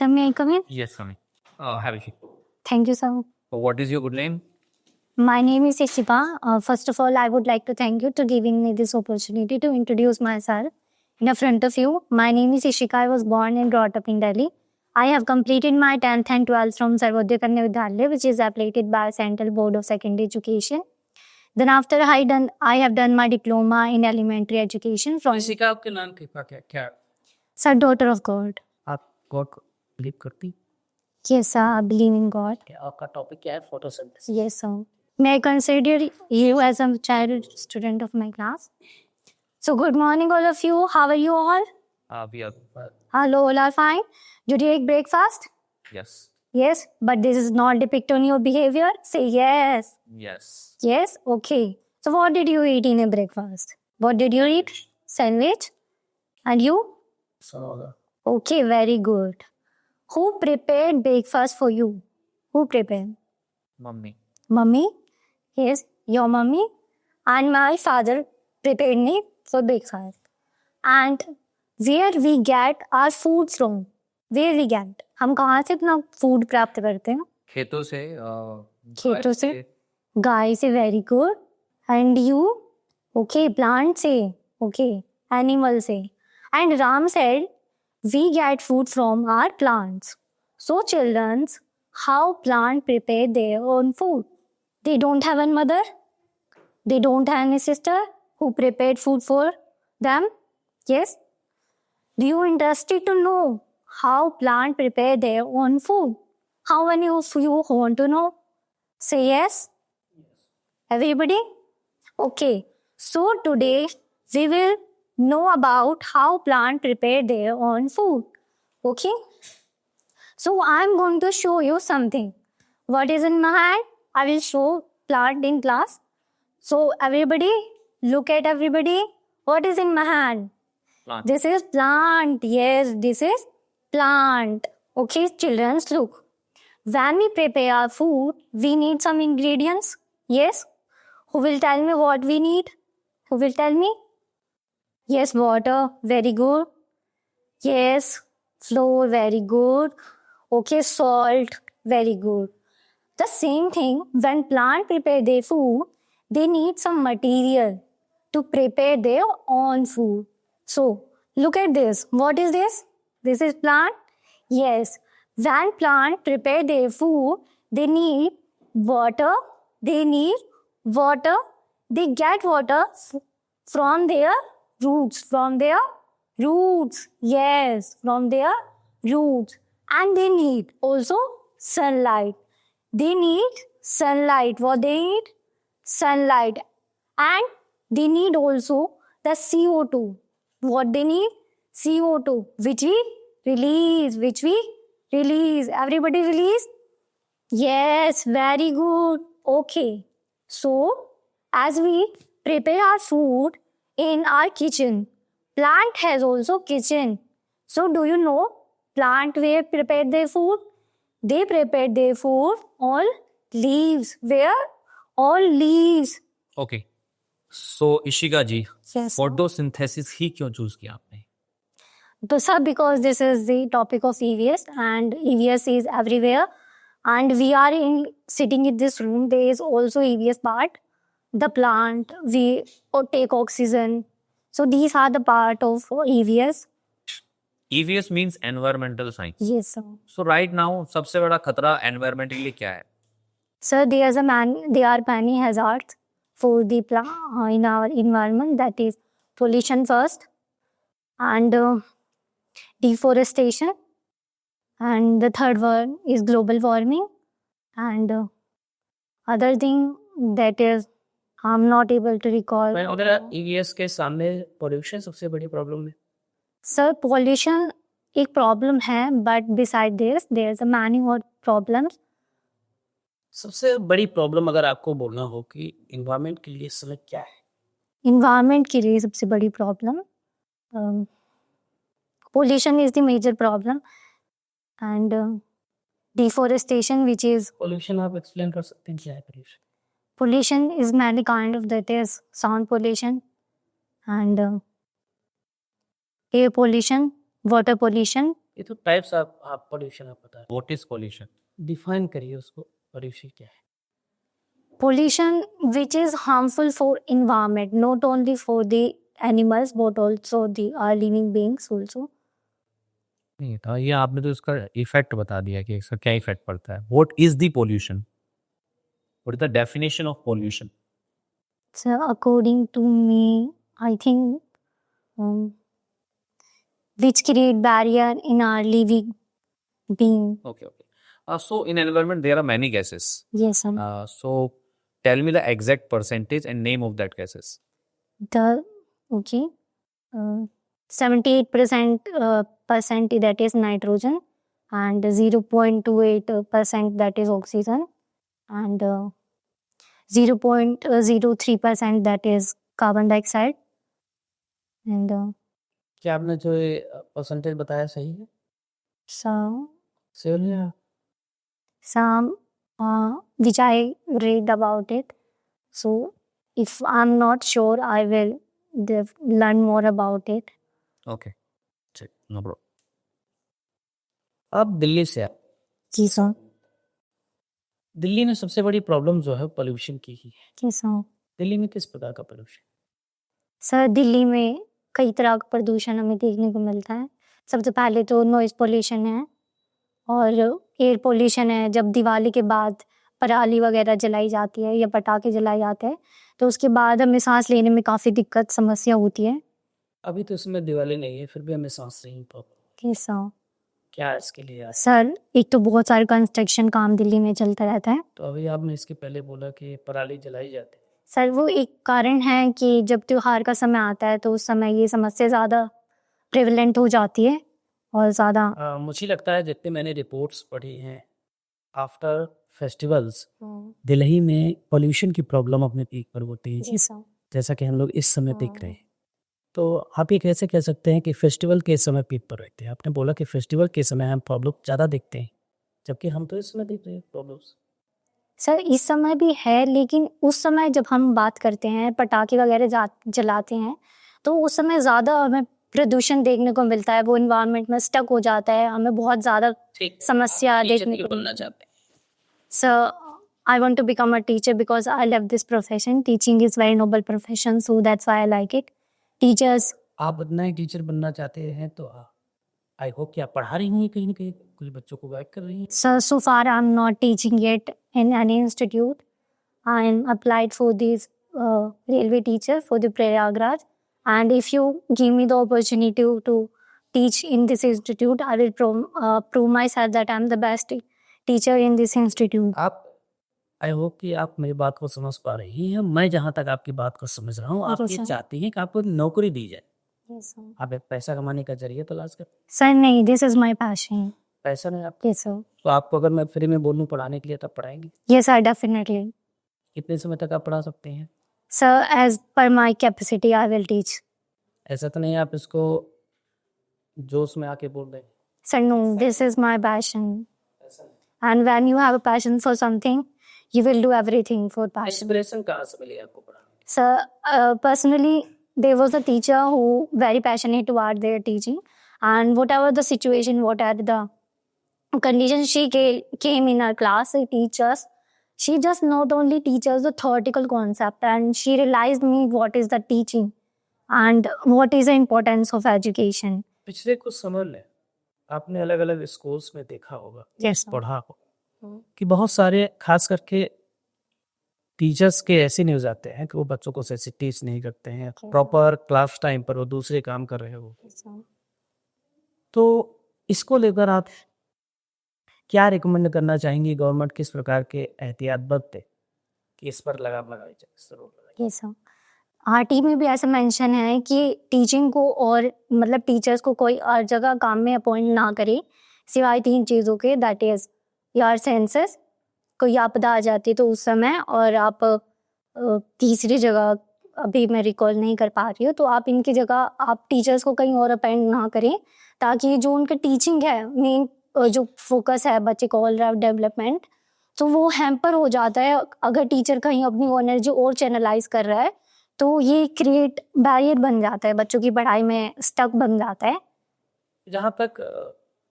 Sir, may I come in? Yes, Swami. Have a seat. Thank you, sir. What is your good name? My name is Ishipa. First of all, I would like to thank you to giving me this opportunity to introduce myself in front of you. My name is Ishika. I was born and brought up in Delhi. I have completed my 10th and 12th from Sarvodaya Kanya Vidyalaya, which is affiliated by Central Board of Secondary Education. Then after I have done my diploma in elementary education from Ishika आपके नाम क्या Sir, daughter of God. आप God को believe करती Yes, sir, I believe in God. क्या आपका topic क्या है photosynthesis Yes, sir. May I consider you as a child student of my class? So, good morning, all of you. How are you all? We are. Hello, all are fine. Did you take breakfast? Yes. Yes, but this is not depict on your behavior. Say yes. Yes. Yes, okay. So, what did you eat in a breakfast? What did you eat? Sandwich? And you? होगा Okay, very good. Who prepared breakfast for you? Who prepared? Mummy. Mummy? Yes, your mummy and my father prepared me for breakfast. And where we get our food from? Where we get? हम कहाँ से अपना food प्राप्त करते हैं? खेतों से खेतों से? गाय से, very good. And you? Okay, plant से. Okay, animal से. And Ram said, we get food from our plants. So children, how plant prepare their own food? They don't have a mother. They don't have any sister who prepared food for them. Yes. Do you interested to know how plant prepare their own food? How many of you want to know? Say yes. Everybody? Okay. So today we will know about how plant prepare their own food. Okay. So I'm going to show you something. What is in my hand? I will show plant in class. So everybody, look at everybody. What is in my hand? Plant. This is plant. Yes, this is plant. Okay, children, look. When we prepare our food, we need some ingredients. Yes. Who will tell me what we need? Who will tell me? Yes, water. Very good. Yes, flour. Very good. Okay, salt. Very good. The same thing, when plant prepare their food, they need some material to prepare their own food. So, look at this. What is this? This is plant? Yes. When plant prepare their food, they need water. They need water. They get water from their roots. From their roots. Yes, from their roots. And they need also sunlight. They need sunlight. What they need? Sunlight. And they need also the CO2. What they need? CO2. Which we release. Everybody release? Yes, very good. Okay. So, as we prepare our food in our kitchen, plant has also kitchen. So, do you know plant where prepare their food? They prepare their food on leaves. Where? On leaves. Okay. So Ishika ji, Yes. photosynthesis ही क्यों choose किया आपने? So, sir, because this is the topic of EVS and EVS is everywhere. And we are sitting in this room. There is also EVS part. The plant, we take oxygen. So these are the part of EVS. EVS means environmental science. Yes, sir. So right now सबसे बड़ा खतरा environment के लिए क्या है? Sir, there are many hazards for the in our environment. That is pollution first, and deforestation, and the third one is global warming, and other thing that is I'm not able to recall. अगर EVS के सामने pollution सबसे बड़ी problem है Sir, pollution एक problem है, but beside this, there's a many more problems. सबसे बड़ी प्रॉब्लम अगर आपको बोलना हो कि एनवायरनमेंट के लिए इस समय क्या है Environment के लिए सबसे बड़ी problem. Pollution is the major problem, and deforestation, which is pollution आप एक्सप्लेन कर सकते हैं क्या है pollution pollution is many kind of that is sound pollution, and air pollution, water pollution, ये तो टाइप्स आप पोल्यूशन आप बता रहे What is pollution? हैं, डिफाइन करिए उसको, पोल्यूशन क्या है? Pollution which is harmful for environment, not only for the animals but also the living beings also. नहीं था ये, आपने तो इसका इफेक्ट बता दिया कि इसका क्या इफेक्ट पड़ता है. What is the pollution? What is the definition of pollution? So according to me, I think which create barrier in our living being. Okay. So in environment there are many gases. Yes, sir. So tell me the exact percentage and name of that gases. Okay. 78% percent that is nitrogen, and 0.28% that is oxygen, and 0.03% that is carbon dioxide, and क्या आपने जो percentage बताया सही है? some या which I read about it. So if I'm not sure, I will learn more about it. Okay. Check. No problem. आप दिल्ली से आप, जी सर. दिल्ली में सबसे बड़ी प्रॉब्लम जो है पोल्यूशन की ही है. जी सर. दिल्ली में किस प्रकार का पोल्यूशन? सर दिल्ली में कई तरह का प्रदूषण हमें देखने को मिलता है. सबसे पहले तो नॉइज़ पोल्यूशन है और एयर पोल्यूशन है. जब दिवाली के बाद पराली वगैरह जलाई जाती है या पटाखे जलाए जाते हैं तो उसके बाद हमें सांस लेने में काफ़ी दिक्कत समस्या होती है. अभी तो इसमें दिवाली नहीं है, फिर भी हमें सांस नहीं प्रॉब्लम. जी सर. क्या है इसके लिए? सर एक तो बहुत सारे कंस्ट्रक्शन काम दिल्ली में चलता रहता है. तो अभी आपने इसके पहले बोला कि पराली जलाई जाती है. सर वो एक कारण है कि जब त्योहार का समय आता है तो उस समय ये समस्या ज़्यादा प्रेवलेंट हो जाती है और ज़्यादा. मुझे लगता है जितने मैंने रिपोर्ट्स पढ़ी हैं, आफ्टर फेस्टिवल्स दिल्ली में पोल्यूशन की प्रॉब्लम अपने पीक पर होती है, जी सर. जैसा कि हम लोग इस समय देख रहे हैं. तो आप ये कैसे कह सकते हैं कि फेस्टिवल के समय पीक पर रहते हैं? आपने बोला कि फेस्टिवल के समय हम प्रॉब्लम ज़्यादा देखते हैं, जबकि हम तो इस समय देख रहे हैं प्रॉब्लम्स. सर इस समय भी है, लेकिन उस समय जब हम बात करते हैं पटाखे वगैरह जलाते हैं तो उस समय ज़्यादा हमें प्रदूषण देखने को मिलता है. वो इन्वायरमेंट में स्टक हो जाता है, हमें बहुत ज़्यादा समस्या देखने को बोलना चाहते हैं. Sir, I want to become a teacher because I love this profession. Teaching is very noble profession, so that's why I like it. Teachers. आप नए टीचर बनना चाहते हैं तो आई होप कि आप पढ़ा रही हैं कहीं ना कहीं, कुछ बच्चों को गाइड कर रही हैं. Sir, so far I'm not teaching yet in any institute. I'm applied for this railway teacher for the Prayagraj, and if you give me the opportunity to teach in this institute, I will prove myself that I'm the best teacher in this institute. आप I hope कि आप मेरी बात को समझ पा रही हैं. मैं जहाँ तक आपकी बात को समझ रहा हूँ, आप Okay, ये sir. चाहती हैं कि आपको नौकरी दी जाए. Yes, sir. आप एक पैसा कमाने का जरिए तलाश कर. Sir, नहीं, this is my passion. पैसा नहीं आप, Yes, sir. तो आपको अगर मैं फ्री में बोलूँ पढ़ाने के लिए तब पढ़ाएंगे? Yes, sir, definitely. कितने समय तक आप पढ़ा सकते हैं? Sir, as per my capacity, I will teach. ऐसा तो नहीं आप इसको जोश में आके बोल दें? Sir, no, this is my passion. And when you have a passion for something, you will do everything for passion. Inspiration कहाँ से मिली आपको पढ़ाने? Sir, personally, there was a teacher who very passionate toward their teaching, and whatever the situation, whatever the condition, she came in our class to teach us. She just not only teaches the theoretical concept, and she realized me what is the teaching and what is the importance of education. पिछले कुछ समय में आपने अलग अलग schools में देखा होगा, Yes, sir. पढ़ा हो कि बहुत सारे खास करके टीचर्स के ऐसे न्यूज़ आते हैं कि वो बच्चों को सही से टीच नहीं करते हैं, Okay. प्रॉपर क्लास टाइम पर वो दूसरे काम कर रहे हो. Yes, sir. तो इसको लेकर आप क्या रिकमेंड करना चाहेंगी? गवर्नमेंट किस प्रकार के एहतियात बरते कि इस पर लगाम लगाई जाए, इस पर रोक लगाई जाए? Yes, sir. आरटी में भी ऐसा मेंशन है कि टीचिंग को और मतलब टीचर्स को कोई और जगह काम में अपॉइंट ना करे सिवाय 3 चीज़ों के, दैट इज योर सेंसेस, कोई आपदा आ जाती है तो उस समय, और आप तीसरी जगह अभी मैं रिकॉल नहीं कर पा रही हूँ, तो आप इनकी जगह आप टीचर्स को कहीं और अपॉइंट ना करें ताकि जो उनका टीचिंग है, मेन जो फोकस है बच्चे को ऑल राउंड डेवलपमेंट, तो वो हैम्पर हो जाता है अगर टीचर कहीं अपनी एनर्जी और चैनलाइज कर रहा है, तो ये क्रिएट बैरियर बन जाता है, बच्चों की पढ़ाई में स्टक बन जाता है. जहाँ तक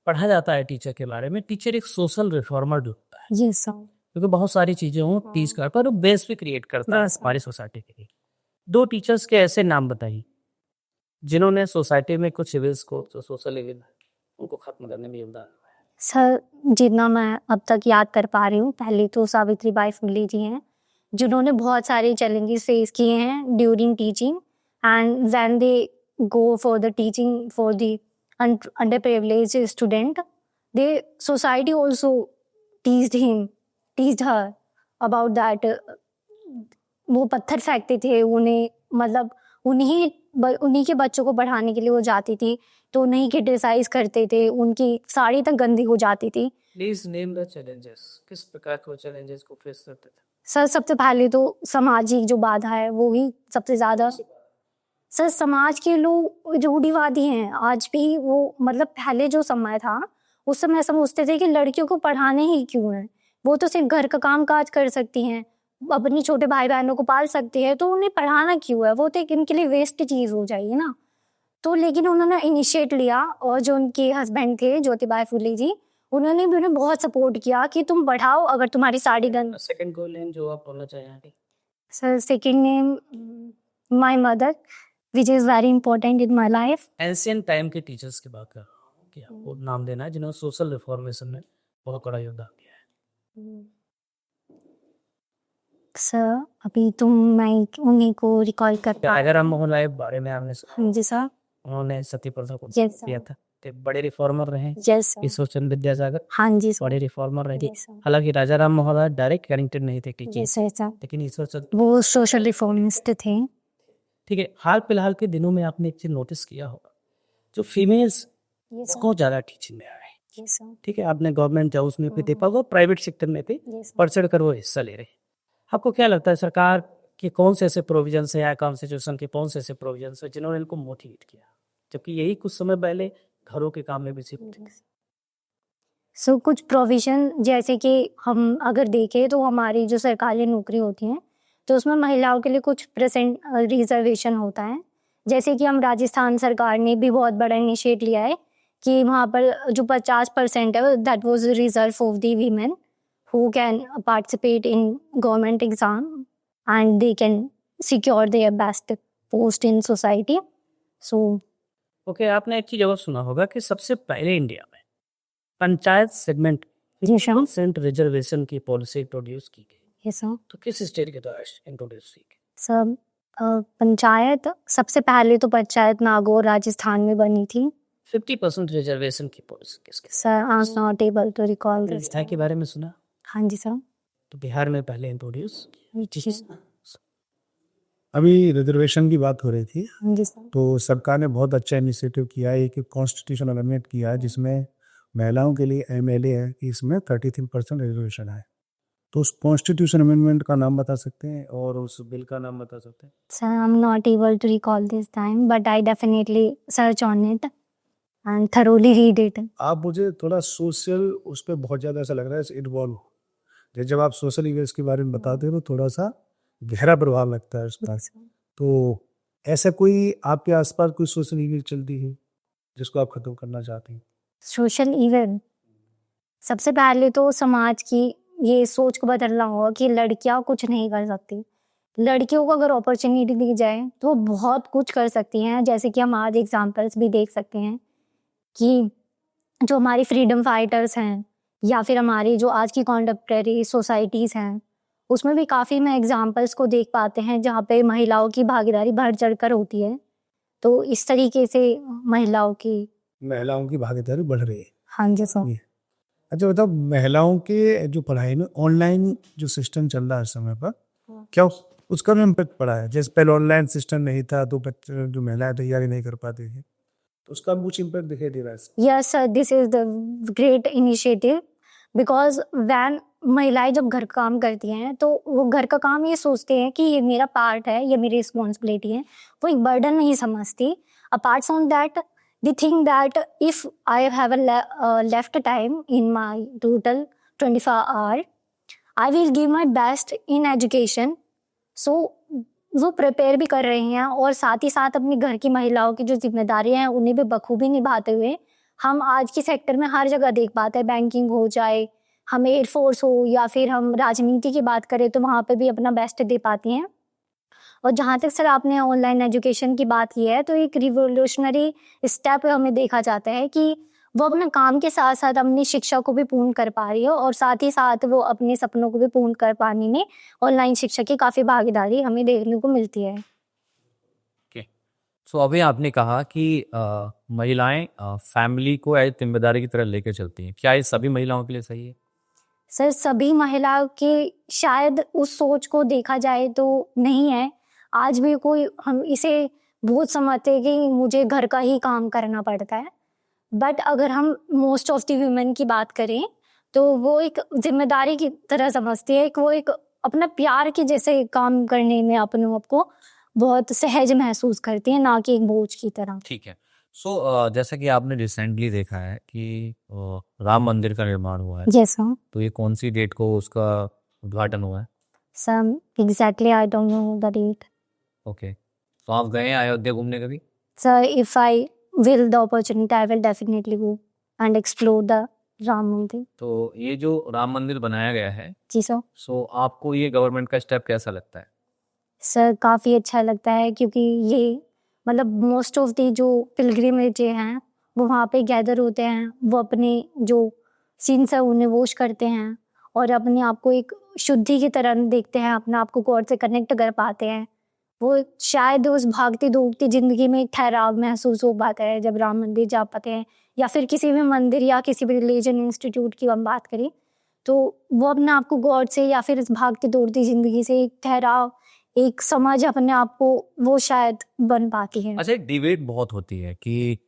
पढ़ा जाता है टीचर के बारे में, टीचर एक सोशल रिफॉर्मर जो होता है, यस सर। क्योंकि बहुत सारी चीजें वो टीच कर पर बेस भी क्रिएट करता है बस। हमारी सोसाइटी के लिए। 2 टीचर्स के ऐसे नाम बताइए जिन्होंने सोसाइटी में कुछ इविल्स को, जो सोशल इविल है, उनको खत्म करने में योगदान दिया है। सर जितना मैं अब तक याद कर पा रही हूँ, पहले तो सावित्रीबाई फुले जी हैं, जिन्होंने बहुत सारे चैलेंजेस फेस किए हैं during teaching, and when they go for the teaching for the under privileged student, they society also teased her about that. वो पत्थर फेंकते थे उन्हें, मतलब उन्हीं के बच्चों को पढ़ाने के लिए वो जाती थी तो उन्हीं क्रिटिसाइज करते थे, उनकी साड़ी तक गंदी हो जाती थी। प्लीज नेम द चैलेंजेस, किस प्रकार के चैलेंजेस को फेस करते थे? सर सबसे पहले तो सामाजिक जो बाधा है वो ही सबसे ज्यादा। सर समाज के लोग रूढ़िवादी हैं आज भी। वो मतलब पहले जो समय था उस समय समझते थे कि लड़कियों को पढ़ाने ही क्यों है, वो तो सिर्फ घर का काम काज कर सकती हैं, अपने छोटे भाई बहनों को पाल सकती है, तो उन्हें पढ़ाना क्यों है, वो तो एक इनके लिए वेस्ट चीज हो जाएगी ना। तो लेकिन उन्होंने इनिशिएट लिया, और जो उनके हस्बैंड थे ज्योतिबाई फुले जी, उन्होंने भी उन्हें बहुत सपोर्ट किया कि तुम पढ़ाओ, अगर तुम्हारी साड़ी गंद। सेकंड गोल नेम जो आप बोलना चाहेंगे? Sir second name my mother, which is very important in my life. Ancient time के टीचर्स की बात कर रहा हूँ कि आपको नाम देना है जिन्होंने सोशल रिफॉर्मेशन में बहुत बड़ा योगदान दिया है। सर अभी तो मैं उन्हीं को रिकॉल कर पा। राजा राम मोहन राय बारे में आपने सुना? हाँ जी सर। उन्होंने सती प्रथा को Yes, sir. किया था, तो बड़े रिफॉर्मर रहे। Yes sir. ईश्वरचंद्र विद्यासागर हाँ जी सर। बड़े रिफॉर्मर रहे। Yes, sir. हालांकि राजा राम मोहन राय डायरेक्ट कनेक्टेड नहीं थे टीचिंग, यस सर। लेकिन ईश्वरचंद्र, वो सोशल रिफॉर्मिस्ट थे। ठीक है। हाल फिलहाल के दिनों में आपने एक चीज नोटिस किया होगा, जो फीमेल्स यस को ज्यादा टीचिंग में आए, सर। ठीक है। आपने गवर्नमेंट जॉब्स में भी देखा होगा, प्राइवेट सेक्टर में भी यस बढ़ चढ़ कर वो हिस्सा ले रहे हैं। आपको क्या लगता है सरकार के कौन से ऐसे प्रोविजंस है या कॉन्स्टिट्यूशन के कौन से ऐसे प्रोविजंस है जिन्होंने इनको मोटिवेट किया, जबकि यही कुछ समय पहले घरों के काम में भी शिफ्ट थे? सो कुछ प्रोविजन जैसे कि हम अगर देखें तो हमारी जो सरकारी नौकरी होती है तो उसमें महिलाओं के लिए कुछ परसेंट रिजर्वेशन होता है। जैसे कि हम राजस्थान सरकार ने भी बहुत बड़ा इनिशिएट लिया है कि वहाँ पर जो 50% है that was reserve for the women who can participate in government exam and they can secure their best post in society. So okay, आपने एक चीज और सुना होगा कि सबसे पहले इंडिया में पंचायत सेगमेंट जी सर। परसेंट रिजर्वेशन की पॉलिसी इंट्रोड्यूस की गई, यस सर। तो किस स्टेट के द्वारा इंट्रोड्यूस की गई? सब पंचायत सबसे पहले तो पंचायत नागौर राजस्थान में बनी थी। 50% रिजर्वेशन की पॉलिसी किसके? Sir I am not able to recall this. Bihar के बारे में सुना? हाँ जी सर। तो बिहार में पहले इंट्रोड्यूस। अभी रिजर्वेशन की बात हो रही थी, हाँ जी सर। तो सरकार ने बहुत अच्छा इनिशिएटिव किया है कि कॉन्स्टिट्यूशन अमेंडमेंट किया है जिसमें महिलाओं के लिए एमएलए है कि इसमें 33% रिजर्वेशन है। तो उस कॉन्स्टिट्यूशन अमेंडमेंट का नाम बता सकते हैं और उस बिल का नाम बता सकते हैं? Sir, I'm not able to recall this time, but I definitely search on it and thoroughly read it. आप मुझे थोड़ा सोशल उस पर बहुत ज़्यादा ऐसा लग रहा है इन्वॉल्व, जब आप सोशल इवेंट्स के बारे में बताते हो तो थोड़ा सा गहरा प्रभाव लगता है उसका। तो ऐसा कोई आपके आसपास कोई सोशल इवेंट चलती है जिसको आप खत्म करना चाहते हैं? सोशल इवेंट सबसे पहले तो समाज की ये सोच को बदलना होगा कि लड़कियां कुछ नहीं कर सकती। लड़कियों को अगर अपॉर्चुनिटी दी जाए तो वो बहुत कुछ कर सकती हैं। जैसे कि हम आज एग्जांपल्स भी देख सकते हैं कि जो हमारी फ्रीडम फाइटर्स हैं या फिर हमारी जो आज की कॉन्टेम्परेरी सोसाइटीज़ हैं उसमें भी काफ़ी में एग्जांपल्स को देख पाते हैं जहाँ पे महिलाओं की भागीदारी बढ़ चढ़कर होती है। तो इस तरीके से महिलाओं की भागीदारी बढ़ रही है। हाँ जी सर। अच्छा बताओ, महिलाओं के जो पढ़ाई में ऑनलाइन जो सिस्टम चल रहा है इस समय पर, क्या उसका भी इम्पैक्ट पड़ा है? जैसे पहले ऑनलाइन सिस्टम नहीं था तो बच्चे जो महिलाएं तैयारी नहीं कर पाती थी, तो उसका कुछ इम्पैक्ट दिखाई दे रहा है? Yes sir, this is the great initiative because when महिलाएं जब घर का काम करती हैं तो वो घर का काम ये सोचते हैं कि ये मेरा पार्ट है, ये मेरी रिस्पॉन्सिबिलिटी है, वो एक बर्डन नहीं समझती। Apart from that they think that if I have a left time in my total 24 hour, I will give my best in education. So वो प्रिपेयर भी कर रही हैं और साथ ही साथ अपनी घर की महिलाओं की जो जिम्मेदारियां हैं उन्हें भी बखूबी निभाते हुए हम आज के सेक्टर में हर जगह देख पाते हैं, बैंकिंग हो जाए, हम एयरफोर्स हो या फिर हम राजनीति की बात करें तो वहाँ पे भी अपना बेस्ट दे पाती हैं। और जहाँ तक सर आपने ऑनलाइन एजुकेशन की बात की है, तो एक रिवोल्यूशनरी स्टेप हमें देखा जाता है कि वो अपने काम के साथ साथ अपनी शिक्षा को भी पूर्ण कर पा रही है और साथ ही साथ वो अपने सपनों को भी पूर्ण कर पाने में ऑनलाइन शिक्षा की काफ़ी भागीदारी हमें देखने को मिलती है। ओके। सो अभी आपने कहा कि महिलाएं फैमिली को एज जिम्मेदारी की तरह लेकर चलती हैं, क्या ये सभी महिलाओं के लिए सही है? सर सभी महिलाओं के शायद उस सोच को देखा जाए तो नहीं है। आज भी कोई हम इसे बहुत समझते हैं कि मुझे घर का ही काम करना पड़ता है, बट अगर हम मोस्ट ऑफ द वुमेन की बात करें तो वो एक जिम्मेदारी की तरह समझती है, वो एक अपना प्यार के जैसे काम करने में अपने आप को बहुत सहज महसूस करती है, ना कि एक बोझ की तरह। ठीक है। सो जैसा कि आपने रिसेंटली देखा है कि राम मंदिर का निर्माण हुआ है, जैसा तो ये कौन सी डेट को उसका उद्घाटन हुआ है? Some exactly I don't know the date. Okay. तो आप गए हैं अयोध्या घूमने कभी? Sir if I will the opportunity I will definitely go and explore the Ram Mandir. तो ये जो राम मंदिर बनाया गया है, जी सर। सो आपको ये गवर्नमेंट का स्टेप कैसा लगता है? सर काफ़ी अच्छा लगता है क्योंकि ये मतलब मोस्ट ऑफ दी जो पिलग्रिमेज हैं वो वहाँ पे गैदर होते हैं, वो अपने जो सीन्स है उन्हें वॉश करते हैं और अपने आप को एक शुद्धि की तरह देखते हैं, अपने आप को गॉड से कनेक्ट कर पाते हैं। वो शायद उस भागती दौड़ती ज़िंदगी में एक ठहराव महसूस हो पाता है जब राम मंदिर जा पाते हैं, या फिर किसी भी मंदिर या किसी भी रिलीजन इंस्टीट्यूट की हम बात करें तो वो अपने आप को गॉड से या फिर इस भागती दौड़ती ज़िंदगी से एक ठहराव, एक समझ अपने आप को वो शायद बन पाती है। अच्छा, एक डिबेट बहुत होती है कि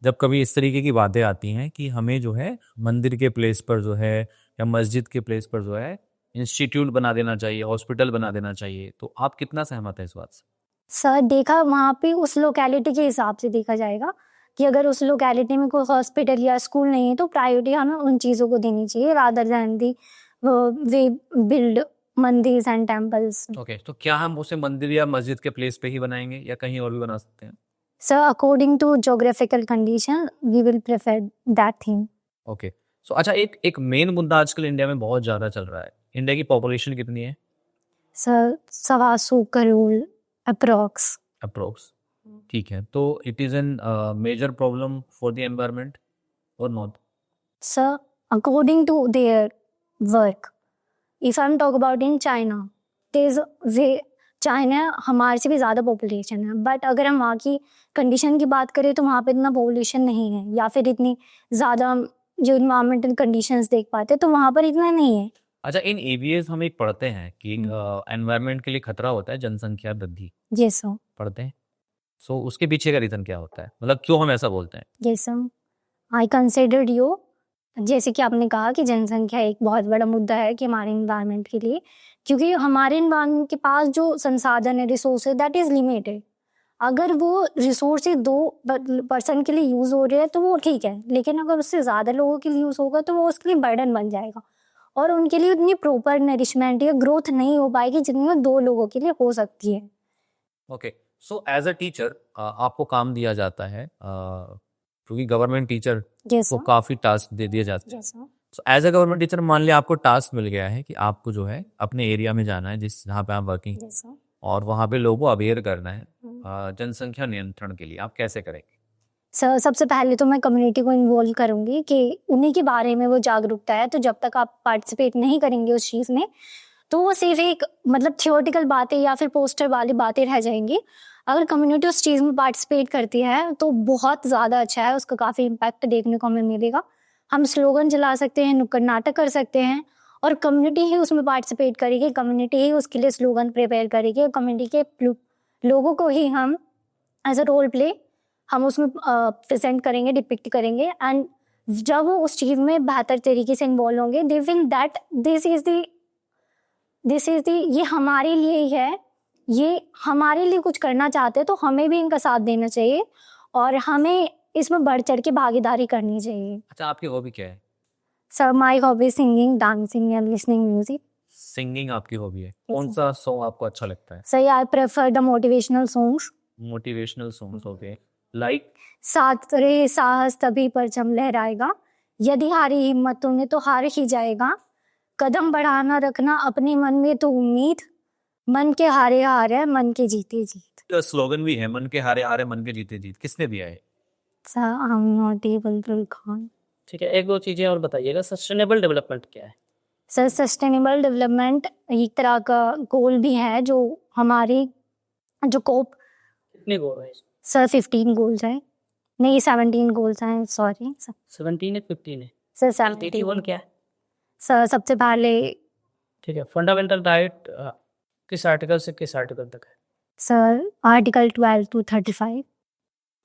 जब कभी इस तरीके की बातें आती हैं कि हमें जो है मंदिर के प्लेस पर जो है या मस्जिद के प्लेस पर जो है इंस्टीट्यूट बना देना चाहिए, हॉस्पिटल बना देना चाहिए, तो आप कितना सहमत हैं इस बात से? सर देखा वहाँ पे उस लोकेलिटी के हिसाब से देखा जाएगा कि अगर उस लोकेलिटी में कोई हॉस्पिटल या स्कूल नहीं है तो प्रायोरिटी हमें उन चीज़ों को देनी चाहिए rather than the way build mandirs and temples. Okay, तो क्या हम उसे मंदिर या मस्जिद के प्लेस पे ही बनाएंगे या कहीं और भी बना सकते हैं? Sir according to geographical condition we will prefer that thing. Okay. So अच्छा, एक मेन मुद्दा आजकल इंडिया में बहुत ज़्यादा चल रहा है। इंडिया की पॉपुलेशन कितनी है सर 125 करोड़ अप्रॉक्स। अप्रोक्स? ठीक है, तो it is an major problem for the environment और not? Sir, according to their work, if I'm talk about in China, there's way China हमारे से भी ज़्यादा पॉपुलेशन है, बट अगर हम वहाँ की कंडीशन की बात करें तो वहाँ पे इतना पॉपुलेशन नहीं है या फिर इतनी ज़्यादा जो इन्वायरमेंटल कंडीशंस देख पाते तो वहाँ पर इतना नहीं है। अच्छा, इन एबीएस हम एक पढ़ते हैं कि एनवायरनमेंट के लिए खतरा होता है जनसंख्या वृद्धि, यस सर। पढ़ते हैं। सो उसके पीछे का रीज़न क्या होता है? मतलब क्यों हम ऐसा बोलते हैं? Yes sir, I considered you, जैसे कि आपने कहा कि जनसंख्या एक बहुत बड़ा मुद्दा है कि हमारे इन्वायरमेंट के लिए, क्योंकि हमारे इन्वायरमेंट के पास जो संसाधन है, रिसोर्स है, दैट इज़ लिमिटेड। अगर वो रिसोर्सेज 2 पर्सन के लिए यूज़ हो रहे हैं तो वो ठीक है, लेकिन अगर उससे ज़्यादा लोगों के लिए यूज़ होगा तो वो उसके लिए बर्डन बन जाएगा और उनके लिए उतनी प्रॉपर नरिशमेंट या ग्रोथ नहीं हो पाएगी जितनी 2 लोगों के लिए हो सकती है। Okay. So as a teacher आपको काम दिया जाता है, क्योंकि गवर्नमेंट टीचर यस को सर। काफ़ी टास्क दे दिए जाते हैं। Yes sir. So as a government teacher मान लिया आपको टास्क मिल गया है कि आपको जो है अपने एरिया में जाना है जहाँ पे आप वर्किंग, यस सर। और वहाँ पे लोगों को अवेयर करना है जनसंख्या नियंत्रण के लिए, आप कैसे करेंगे? सर सबसे पहले तो मैं कम्युनिटी को इन्वॉल्व करूँगी कि उन्हीं के बारे में वो जागरूकता है, तो जब तक आप पार्टिसिपेट नहीं करेंगे उस चीज़ में तो वो सिर्फ एक मतलब थियोरटिकल बातें या फिर पोस्टर वाली बातें रह जाएंगी। अगर कम्युनिटी उस चीज़ में पार्टिसिपेट करती है तो बहुत ज़्यादा अच्छा है, उसका काफ़ी इम्पैक्ट देखने को हमें मिलेगा। हम स्लोगन चला सकते हैं, नुक्कड़ नाटक कर सकते हैं और कम्युनिटी ही उसमें पार्टिसिपेट करेगी, कम्युनिटी ही उसके लिए स्लोगन प्रिपेयर करेगी और कम्युनिटी के लोगों को ही हम एज अ रोल प्ले हम उसमें प्रेजेंट करेंगे, डिपिक्ट करेंगे, एंड जब वो उस चीज़ में बेहतर तरीके से इन्वॉल्व होंगे they will that this is the ये हमारे लिए ही है, ये हमारे लिए कुछ करना चाहते हैं तो हमें भी इनका साथ देना चाहिए और हमें इसमें बढ़ चढ़ के भागीदारी करनी चाहिए। अच्छा, आपकी हॉबी क्या है? Sir my hobby singing, dancing and listening music. Singing आपकी हॉबी है? कौन सा सॉन्ग आपको अच्छा लगता है? Sir I prefer the motivational songs. Motivational songs, okay. Like साथ रे साहस तभी परचम लहराएगा, यदि हारी हिम्मत तूने तो हार ही जाएगा, कदम बढ़ाना रखना अपने मन में तो उम्मीद, मन के हारे हार है मन के जीते जीत। स्लोगन भी है, मन के हारे हारे मन के जीते जीत, किसने दिया है? Sir I am not able to recall. ठीक है, एक दो चीज़ें और बताइएगा, सस्टेनेबल डेवलपमेंट क्या है? सर सस्टेनेबल डेवलपमेंट एक तरह का गोल भी है जो हमारी जो कोप कितने गोल है? सर 15 गोल्स है, नहीं 17 गोल्स हैं, सॉरी 17 है 15 है? सर 81 17। क्या है? सर सबसे पहले ठीक है, फंडामेंटल राइट किस आर्टिकल से किस आर्टिकल तक है? Sir article 12 to 35।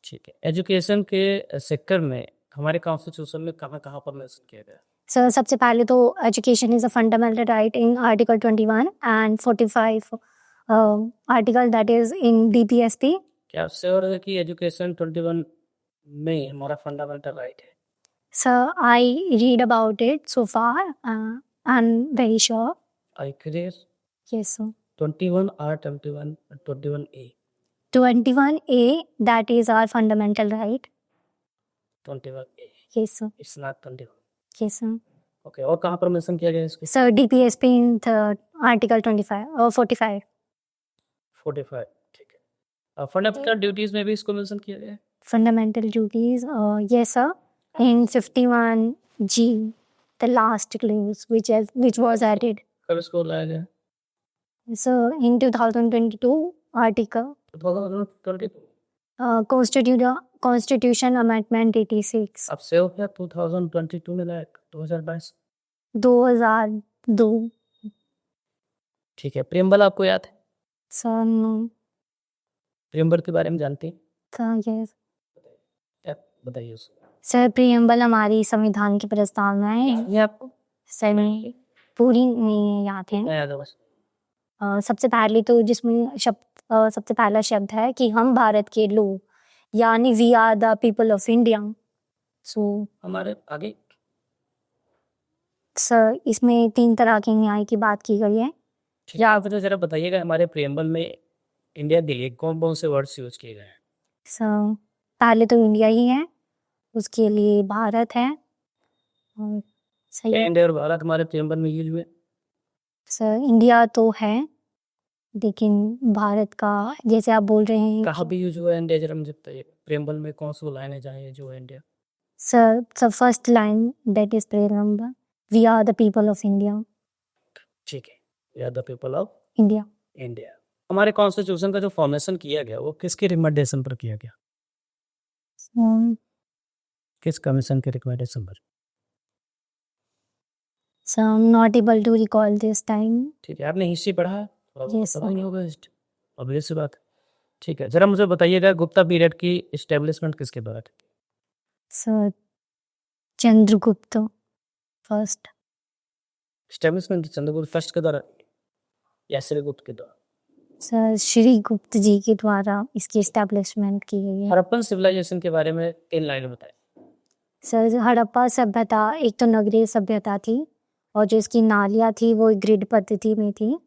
ठीक है, एजुकेशन के सेक्टर में हमारे कॉन्स्टिट्यूशन में कहाँ कहाँ पर मेंशन किया गया है? सर सबसे पहले तो education is a fundamental right in article 21 and 45 article that is in DPSP। क्या आप श्योर है कि एजुकेशन 21 में हमारा फंडामेंटल राइट है? Sir I read about it so far I am very sure. I clear? Yes sir. 21 R 21 21A 21A that is our fundamental right। 21A yes sir। It's not 21। yes sir। Okay, और कहाँ पर mention किया गया है इसको? sir DPSP in the article 25 or 45। 45। ठीक है, fundamental duties में भी इसको मेंशन किया गया है? fundamental duties yes sir in 51G the last clause which was added कब इसको लाया गया? so in 2022 article 2022। constitution amendment 86 अब से हो गया 2022 में लाया 2022। 2002। ठीक है, प्रेमबल आपको याद है? sir no प्रेमबल के बारे में जानते हैं? sir yes क्या बताइए उसको। सर प्रियम्बल हमारी संविधान की प्रस्तावना है ये आपको सर में पूरी नहीं याद है। याद है बस? सबसे पहले तो जिसमें सबसे पहला शब्द है कि हम भारत के लोग, यानी we are the people of India. So हमारे आगे सर इसमें 3 तरह के न्याय की बात की गई है। ठीक है, आप मुझे जरा बताइएगा हमारे प्रेमबल में इंडिया के लिए कौन कौन से वर्ड्स यूज किए गए हैं? सर पहले तो इंडिया ही है, उसके लिए भारत है और सही है। इंडिया और भारत हमारे प्रेमबल में यूज हुए? सर इंडिया तो है लेकिन भारत का जैसे आप बोल रहे हैं कहाँ भी यूज हुआ है इंडिया, जरा मुझे बताइए प्रेमबल में कौन सी लाइनें चाहिए जो है India? Sir first line that is preamble we are the people of India. ठीक है, we are the people of India. India. हमारे कॉन्स्टिट्यूशन का जो फॉर्मेशन किया गया वो किसके रिकमेंडेशन पर किया गया? किस कमीशन के रिकमेंडेशन पर? So I'm not able to recall this time। ठीक है, आपने हिस्ट्री पढ़ा है? थोड़ा बहुत Yes, पता sir। नहीं होगा हिस्ट्री, ऑब्वियस सी बात है। ठीक है, जरा मुझे बताइएगा गुप्ता पीरियड की एस्टेब्लिशमेंट किसके द्वारा थी? Sir Chandragupta first. Establishment Chandragupta first के द्वारा या श्रीगुप्त के द्वारा? सर श्री गुप्त जी के द्वारा इसकी एस्टेब्लिशमेंट की गई है। हड़प्पन सिविलाइजेशन के बारे में 3 लाइन बताएं। सर हड़प्पा सभ्यता एक तो नगरीय सभ्यता थी और जो इसकी नालियाँ थी वो ग्रिड पद्धति में थी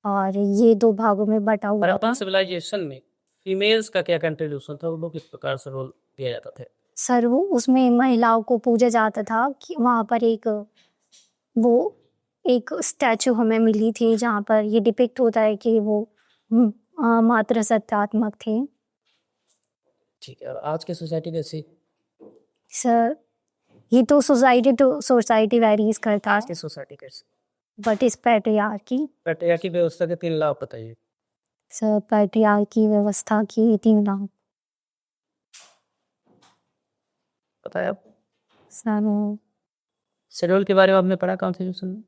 और ये 2 भागों में बटा हुआ था। हड़प्पन सिविलाइजेशन में फीमेल्स का क्या कंट्रीब्यूशन था, वो लोग किस प्रकार से रोल दिया जाता था? सर वो उसमें महिलाओं को पूजा जाता था कि वहाँ पर एक स्टैचू हमें मिली थी जहाँ पर ये डिपिक्ट होता है कि वो मात्र सत्यात्मक थे। ठीक है, और आज की सोसाइटी कैसी? सर ये तो सोसाइटी वेरीज करता आज है की सोसाइटी कैसी? बट इस पैट्रियार्की। पैट्रियार्की व्यवस्था के 3 लाभ बताइए। सर पैट्रियार्की व्यवस्था की 3 लाभ बताया आप? सर शेड्यूल के बारे में आपने पढ़ा कॉन्स्टिट्यूशन में?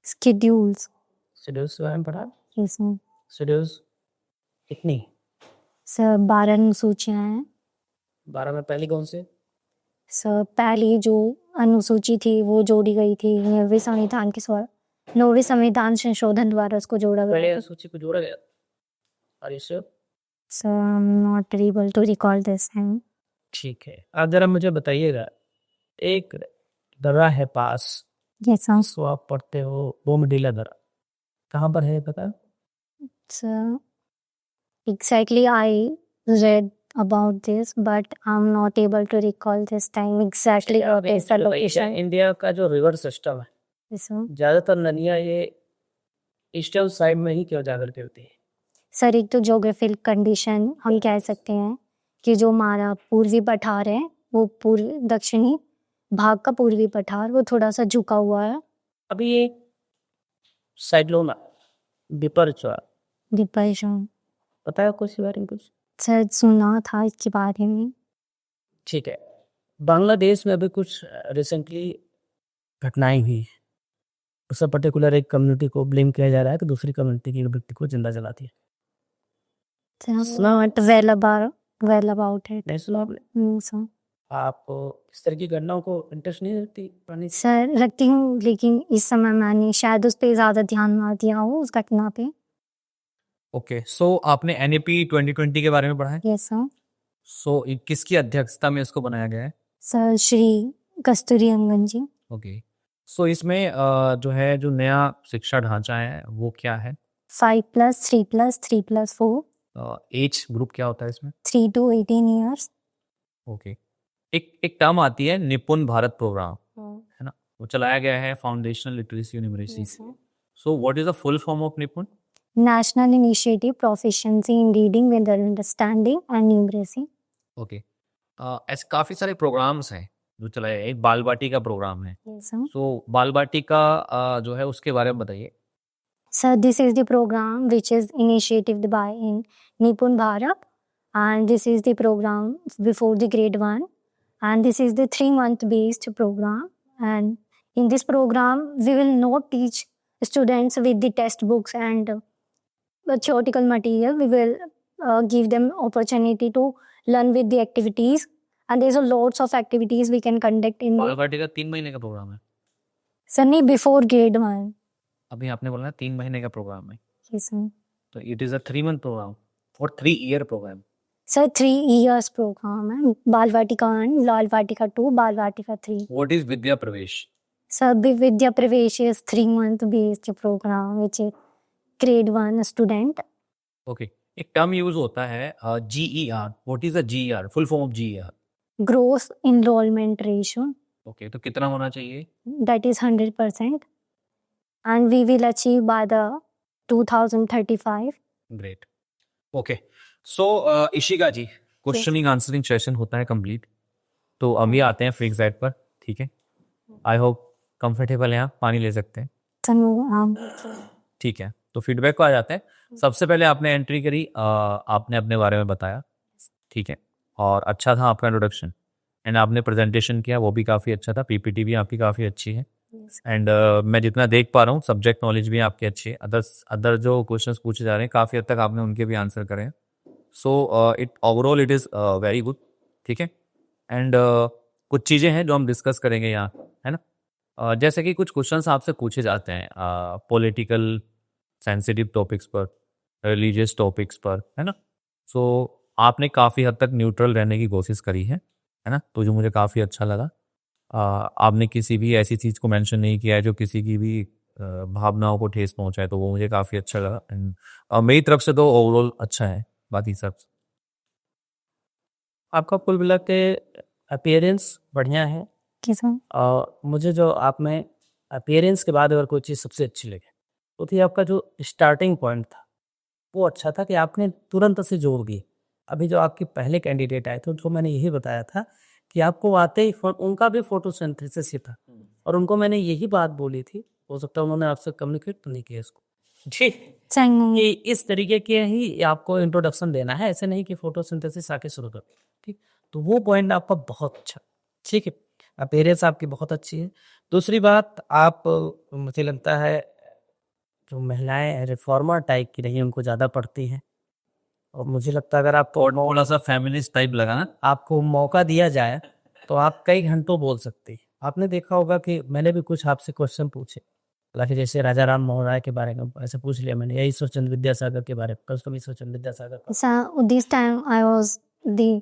स्केड्यूल्स। शेड्यूल्स के बारे में पढ़ा? Yes sir. शेड्यूल्स कितनी? सर 12 अनुसूचियाँ हैं। 12 में पहली कौन सी? सर पहली जो अनुसूची थी वो जोड़ी गई थी 9वें संविधान के 9वें संविधान संशोधन द्वारा उसको जोड़ा पहले गया। अनुसूची को जोड़ा गया। Are you sure? Sir I am not able to recall this thing. ठीक है, आप जरा मुझे बताइएगा, एक दर्रा है पास, यस सर। सो आप पढ़ते हो बोमडीला दर्रा, कहाँ पर है पता? Sir exactly I read about this, but I'm not able to recall this time exactly what is the location. India का जो रिवर सिस्टम है Yes, sir. ज्यादातर नदियां ये ईस्टर्न साइड में ही क्यों जाकर के होती है? सर एक तो जोग्राफिकल कंडीशन हम कह सकते हैं कि जो हमारा पूर्वी पठार है वो पूर्व दक्षिणी भाग का पूर्वी पठार वो थोड़ा सा झुका हुआ है. अभी ये साइक्लोन बिपरचुआ डिप्रेशन पता है कुछ इसके बारे में कुछ? सर सुना था इसके बारे में. ठीक है, बांग्लादेश में अभी कुछ रिसेंटली घटनाएं हुई हैं। उससे पर्टिकुलर एक कम्युनिटी को ब्लेम किया जा रहा है कि दूसरी कम्युनिटी की व्यक्ति को जिंदा जलाती है। Not well about it. नहीं सुना आपने? सर आप इस तरह की घटनाओं को इंटरेस्ट नहीं रखती पढ़ने से? सर रखती हूँ लेकिन इस समय मैंने शायद उस पर ज़्यादा ध्यान ना दिया हो उस घटना पे. ओके, सो आपने एनईपी 2020 के बारे में पढ़ा है? Yes sir. सो किसकी अध्यक्षता में इसको बनाया गया है? सर श्री कस्तूरी रंगन जी. ओके, सो इसमें जो है जो नया शिक्षा ढांचा है वो क्या है? 5+3+3+4 एज ग्रुप क्या होता है इसमें? 3 to 18 years. ओके, एक टर्म आती है निपुण भारत प्रोग्राम, है ना? वो चलाया गया है फाउंडेशनल लिटरेसी यूनिवर्सिटी से. So what is the full form of निपुण? National Initiative Proficiency in Reading with Understanding and Numeracy. Okay, ऐसे काफ़ी सारे प्रोग्राम्स हैं जो चलाए. एक बाल बाटी का प्रोग्राम है. Yes sir. सो बाल बाटी का जो है उसके बारे में बताइए. Sir, this is the program which is initiated by in Nipun Bharat, and this is the program before the grade 1, and this is the 3-month based program, and in this program we will not teach students with the textbooks and theoretical material. We will give them opportunity to learn with the activities, and there's a lots of activities we can conduct in बाल the बाटी का 3 महीने का programme है. Sunny before grade 1. अभी आपने बोला ना 3 महीने का प्रोग्राम है, Yes sir. तो it is a 3 month program और 3 year program. Sir, 3 years program है. बाल वाटिका 1, लाल वाटिका 2, बाल वाटिका 3. व्हाट इज विद्या प्रवेश? Sir, Vidya Pravesh is 3-month based program which is grade 1 student. Okay, एक टर्म यूज होता है GER. What is a GER? Full form of GER. Gross enrollment ratio, okay, तो कितना होना चाहिए? that is 100%, and we will achieve by the 2035. Great. Okay, so Ishika ji, questioning answering session होता है complete. तो अभी आते हैं फ्री एग्जैक्ट पर. ठीक है, आई होप कंफर्टेबल हैं आप, पानी ले सकते हैं. ठीक है, तो फीडबैक को आ जाते हैं. सबसे पहले आपने एंट्री करी, आपने अपने बारे में बताया. ठीक है, और अच्छा था आपका इंट्रोडक्शन, एंड आपने प्रेजेंटेशन किया वो भी काफ़ी अच्छा था. पीपीटी भी आपकी काफ़ी अच्छी है, एंड मैं जितना देख पा रहा हूँ सब्जेक्ट नॉलेज भी आपकी अच्छी है. अदर जो क्वेश्चंस पूछे जा रहे हैं काफ़ी हद तक आपने उनके भी आंसर करे हैं. So it overall it is very good. ठीक है, एंड कुछ चीज़ें हैं जो हम डिस्कस करेंगे यहाँ, है ना? जैसे कि कुछ क्वेश्चंस आपसे पूछे जाते हैं पॉलिटिकल सेंसिटिव टॉपिक्स पर, रिलीजियस टॉपिक्स पर, है ना? सो आपने काफ़ी हद तक न्यूट्रल रहने की कोशिश करी है ना? तो जो मुझे काफ़ी अच्छा लगा. आपने किसी भी ऐसी चीज़ को मेंशन नहीं किया है जो किसी की भी भावनाओं को ठेस पहुंचाए, तो वो मुझे काफ़ी अच्छा लगा. एंड मेरी तरफ से तो ओवरऑल अच्छा है. बाकी सब आपका कुल मिला के अपीयरेंस बढ़िया है, Yes sir. और मुझे जो आप में अपीयरेंस के बाद अगर कोई चीज़ सबसे अच्छी लगी तो थी आपका जो स्टार्टिंग पॉइंट था वो अच्छा था कि आपने तुरंत से जोड़ दिए. अभी जो आपके पहले कैंडिडेट आए थे तो मैंने यही बताया था कि आपको आते ही उनका भी फोटोसिंथेसिस ही था, और उनको मैंने यही बात बोली थी. हो सकता है उन्होंने आपसे कम्युनिकेट तो नहीं किया इसको. जी, Thank ये इस तरीके के ही आपको इंट्रोडक्शन देना है, ऐसे नहीं कि फोटोसिंथेसिस आके शुरू कर. ठीक, तो वो पॉइंट आपका बहुत अच्छा. ठीक है, अपीयरेंस आपकी बहुत अच्छी है. दूसरी बात, आप मुझे लगता है जो महिलाएं रिफॉर्मर टाइप की रही उनको ज़्यादा पढ़ती हैं, और मुझे लगता है अगर आपको थोड़ा सा फेमिनिस्ट टाइप लगा ना. आपको मौका दिया जाए तो आप कई घंटों बोल सकते हैं. आपने देखा होगा कि मैंने भी कुछ आपसे क्वेश्चन पूछे, हालांकि जैसे राजा राम मोहन राय के बारे में ऐसे पूछ लिया मैंने, यही ईश्वरचंद्र विद्यासागर के बारे में, कल ईश्वरचंद्र विद्यासागर का Sir, this time I was the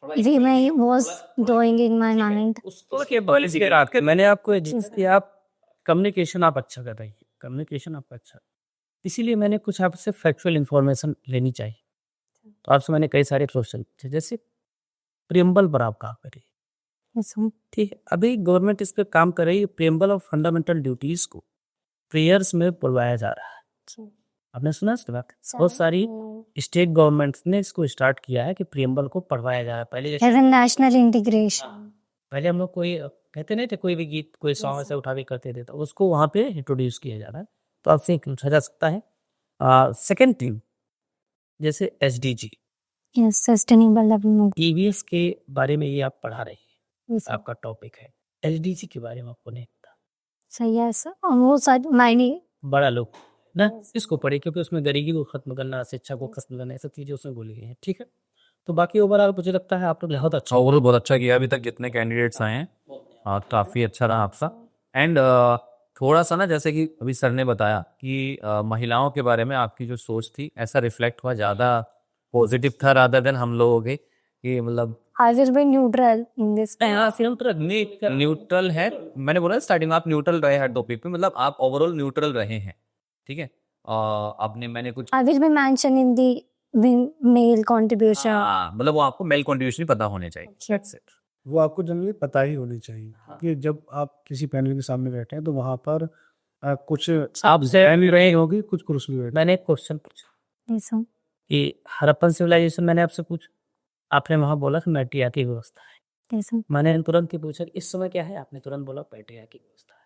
remake was drawing in my mind. उसको के पॉलिसी के रात के मैंने आपको ये जिस कि आप कम्युनिकेशन आप अच्छा कर रही है, कम्युनिकेशन आपका अच्छा, इसीलिए मैंने कुछ आपसे फैक्चुअल इन्फॉर्मेशन लेनी चाहिए. तो आपसे मैंने कई सारे क्वेश्चन पूछे, जैसे प्रियम्बल पर आप काम करिए, Yes, sir. ठीक है। अभी गवर्नमेंट इस पे काम कर रही है, प्रियम्बल ऑफ फंडामेंटल ड्यूटीज को प्रेयर्स में बुलवाया जा रहा है। आपने सुना इसके बात? बहुत सारी स्टेट गवर्नमेंट्स ने इसको स्टार्ट किया है कि प्रियम्बल को पढ़वाया जा रहा है। पहले जैसे As a national integration. पहले हम लोग कोई कहते नहीं थे, कोई भी गीत कोई सॉन्ग ऐसे उठा के करते थे, तो उसको वहाँ पे इंट्रोड्यूस किया जा रहा है, तो आपसे पूछा जा सकता है। सेकेंड थिंग, जैसे SDG Yes, sustainable development. EVS के बारे में ये आप पढ़ा रहे हैं, Yes, sir. आपका टॉपिक है। SDG के बारे में आपको नहीं पता, So yes, sir. और वो सारे मायने बड़ा लोग ना इसको पढ़े, क्योंकि उसमें गरीबी को खत्म करना, शिक्षा को खत्म करना, ये सब चीजें उसमें बोली गई हैं, ठीक है। तो बाकी ओवरऑल मुझे लगता है आप लोग बहुत अच्छा ओवरऑल बहुत अच्छा किया अभी तक जितने कैंडिडेट्स आए हैं। काफ़ी अच्छा रहा आपका। एंड थोड़ा सा ना, जैसे कि अभी सर ने बताया कि महिलाओं के बारे में आपकी जो सोच थी, ऐसा रिफ्लेक्ट हुआ, ज़्यादा पॉजिटिव था रादर देन हम लोगों के, कि मतलब I will be neutral in this. Neutral है। मैंने बोला स्टार्टिंग में आप न्यूट्रल रहे हर टॉपिक पे, मतलब आप ओवरऑल न्यूट्रल रहे हैं, ठीक है। आपने मैंने कुछ I will be mentioned in the male contribution. मतलब वो आपको मेल कंट्रीब्यूशन पता होने चाहिए। That's it. वो आपको जनरली पता ही होनी चाहिए कि जब आप किसी पैनल के सामने बैठे हैं तो वहाँ पर कुछ आपसे पैनल रहे होगी, कुछ कुर्सी भी बैठे। मैंने एक क्वेश्चन पूछा Yes, sir. कि हड़प्पन सिविलाइजेशन मैंने आपसे पूछा, आपने वहाँ बोला कि मैट्रियार्की व्यवस्था है। Yes, sir. मैंने तुरंत ही पूछा कि इस समय क्या है, आपने तुरंत बोला पैट्रियार्की व्यवस्था है।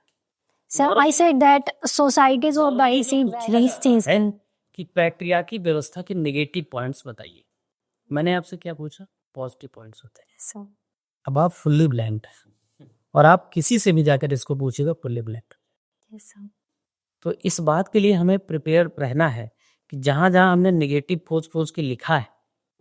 Sir, I said that societies or bodies various things. And कि पैट्रियार्की व्यवस्था के नेगेटिव पॉइंट्स बताइए। मैंने आपसे क्या पूछा, पॉजिटिव पॉइंट्स होते हैं। Yes, sir. अब आप फुल्ली ब्लैंक हैं और आप किसी से भी जाकर इसको पूछिएगा फुल्ली ब्लैंक। Yes, sir. तो इस बात के लिए हमें प्रिपेयर रहना है कि जहाँ जहाँ हमने नेगेटिव फोर्स के लिखा है,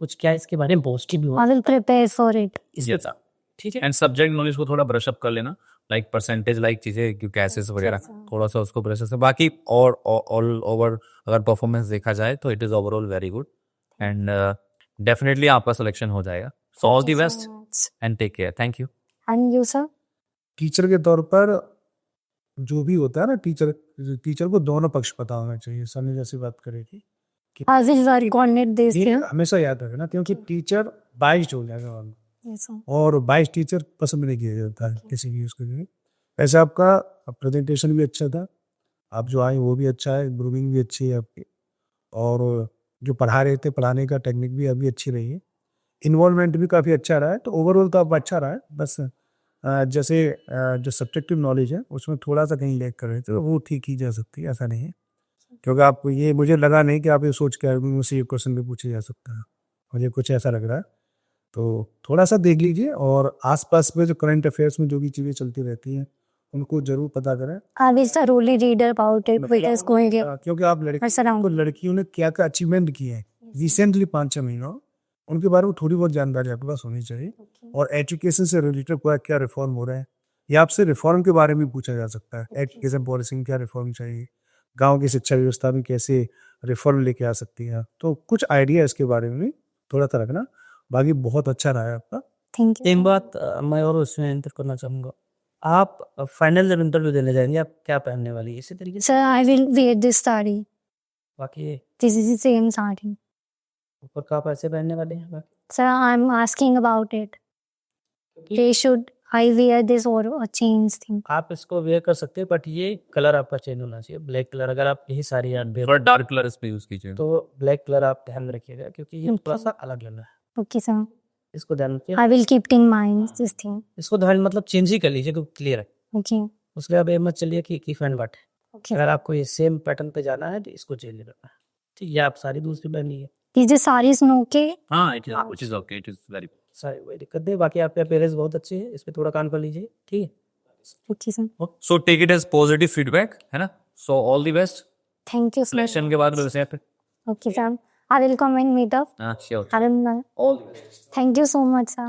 कुछ क्या इसके बारे में पॉजिटिव भी हो। I will prepare for it. Yes, sir. ठीक है। एंड सब्जेक्ट नॉलेज को थोड़ा ब्रश अप कर लेना, लाइक परसेंटेज लाइक चीज़ें, क्यों कैसेस वगैरह, थोड़ा सा उसको ब्रश अप। बाकी और ऑल ओवर अगर परफॉर्मेंस देखा जाए तो it is overall very good, and definitely आपका सिलेक्शन हो जाएगा। So all the best and take care. Thank you. And you, sir? Teacher के तौर पर जो भी होता है ना, टीचर को दोनों पक्ष पता होना चाहिए। सर ने जैसी बात करी थी, I will work on it this ये year. हमेशा याद रखना, क्योंकि टीचर बाइस्ड हो जाएगा और Yes, sir. और 22 टीचर पसंद नहीं किया जाता है किसी भी उसके लिए। वैसे आपका प्रेजेंटेशन भी अच्छा था, आप जो आए वो भी अच्छा है, ग्रूमिंग भी अच्छी है आपकी, और जो पढ़ा रहे थे पढ़ाने का टेक्निक भी अभी अच्छी रही है, इन्वॉल्वमेंट भी काफ़ी अच्छा रहा है। तो ओवरऑल तो आप अच्छा रहा है। बस जैसे जो सब्जेक्टिव नॉलेज है उसमें थोड़ा सा कहीं लैग कर रहे थे, तो वो ठीक की जा सकती है, ऐसा नहीं है। क्योंकि आप ये, मुझे लगा नहीं कि आप ये सोच के आए मुझसे ये क्वेश्चन भी पूछे जा सकता है, मुझे कुछ ऐसा लग रहा है। तो थोड़ा सा देख लीजिए, और आसपास में जो करंट अफेयर्स में जो भी चीज़ें चलती रहती हैं उनको जरूर पता करें। I will thoroughly read about it, which is going on. क्योंकि आप around. लड़कियों ने क्या क्या अचीवमेंट किए हैं रिसेंटली 5-6 महीनों, उनके बारे में थोड़ी बहुत जानकारी आपके पास होनी चाहिए। और एजुकेशन से रिलेटेड क्या रिफॉर्म हो रहा है, या आपसे रिफॉर्म के बारे में पूछा जा सकता है। एजुकेशन पॉलिसी में क्या रिफॉर्म चाहिए, गांव की शिक्षा व्यवस्था में कैसे रिफॉर्म लेके आ सकती है, तो कुछ आइडिया इसके बारे में भी थोड़ा सा रखना। बाकी बहुत अच्छा रहा है आपका। Thank you. एक बात मैं और उसमें एंटर करना चाहूँगा, आप फाइनल जब इंटरव्यू देने जाएंगे आप क्या पहनने वाली है, इसी तरीके से? Sir, I will wear this sari. बाकी This is the same sari. ऊपर का आप ऐसे पहनने वाले हैं बाकी? Sir, I'm asking about it. They should I wear this or a change thing? आप इसको वेयर कर सकते हैं, बट ये कलर आपका चेंज होना चाहिए, ब्लैक कलर। अगर आप यही सारी याद थोड़ा डार्क कलर इस पे यूज कीजिए। तो ब्लैक कलर आप ध्यान रखिएगा, क्योंकि ये थोड़ा सा अलग लग रहा है, Okay, sir. इसको ध्यान रखिए। I will keep it in mind this thing. इसको ध्यान मतलब चेंज ही कर लीजिए, क्योंकि क्लियर है। Okay. उसके बाद ये मत चलिए कि एंड बट है। Okay. अगर आपको ये सेम पैटर्न पे जाना है तो इसको चेंज करना है, ठीक है। आप सारी दूसरी पहनी है, Is this sari is okay? हाँ, it is which is okay, it is very. सारी कोई दिक्कत नहीं। बाकी आपके अपेयरेंस बहुत अच्छी है, इस पे थोड़ा काम कर लीजिए, ठीक है। Okay, sir. So take it as positive feedback, है ना। So all the best. Thank you, sir. Selection के बाद मिलते हैं फिर। Okay, sir. I will come and meet up. हाँ, sure. I will. Thank you so much, sir.